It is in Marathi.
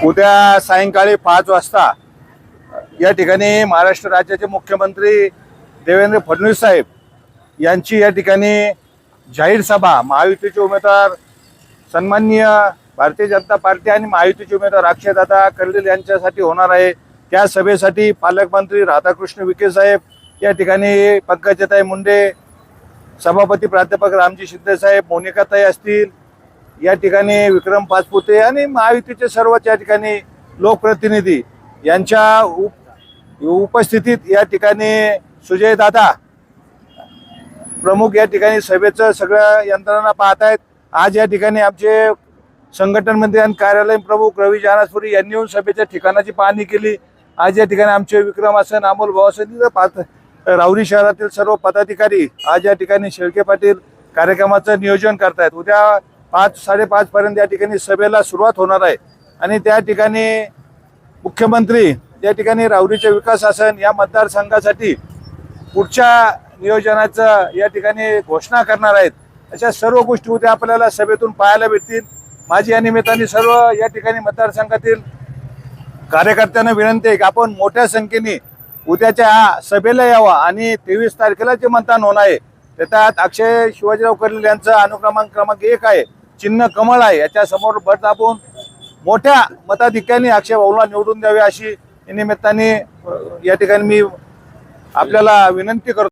उद्या सायंकाळी 5 वाजता या ठिकाणी महाराष्ट्र राज्याचे मुख्यमंत्री देवेंद्र फडणवीस साहेब यांची या ठिकाणी जाहीर सभा महायुतीचे उमेदवार सन्माननीय भारतीय जनता पार्टी आणि महायुतीचे उमेदवार अक्षयदादा कर्डिले यांच्यासाठी होणार आहे। त्या सभेसाठी पालकमंत्री राधाकृष्ण विखे साहेब या ठिकाणी, पंकजाताई मुंडे, सभापती प्राध्यापक रामजी शिंदे साहेब, मोनिकाताई असतील या ठिकाणी, विक्रम पाचपुते आणि महायुतीचे सर्वच या ठिकाणी लोकप्रतिनिधी यांच्या उपस्थितीत या ठिकाणी सुजय दादा प्रमुख या ठिकाणी सभेचं सगळ्या यंत्रणा पाहत आहेत। आज या ठिकाणी आमचे संघटन मंत्री आणि कार्यालय प्रमुख रवी जानसपुरी यांनी येऊन सभेच्या ठिकाणाची पाहणी केली। आज या ठिकाणी आमचे विक्रम आसन, अमोल भाऊसन, राहुरी शहरातील सर्व पदाधिकारी आज या ठिकाणी शेळके पाटील कार्यक्रमाचं नियोजन करतायत। उद्या 5-5:30 पर्यंत या ठिकाणी सभेला सुरुवात होणार आहे आणि त्या ठिकाणी मुख्यमंत्री या ठिकाणी राहुरीचे विकास आसन या मतदारसंघासाठी पुढच्या नियोजनाचं या ठिकाणी घोषणा करणार आहेत। अशा सर्व गोष्टी उद्या आपल्याला सभेतून पाहायला भेटतील। माझी या निमित्ताने सर्व या ठिकाणी मतदारसंघातील कार्यकर्त्यांना विनंती आहे की आपण मोठ्या संख्येने उद्याच्या सभेला यावा आणि 23 तारखेला जे मतदान होणार आहे त्यात अक्षय शिवाजीराव कर्डिले यांचा क्रमांक 1 आहे, चिन्ह कमळ आहे, याच्या समोर बट दाबून मोठ्या मताधिक्याने अक्षय भाऊला निवडून द्यावे अशी निमित्ताने या ठिकाणी मी आपल्याला विनंती करतो।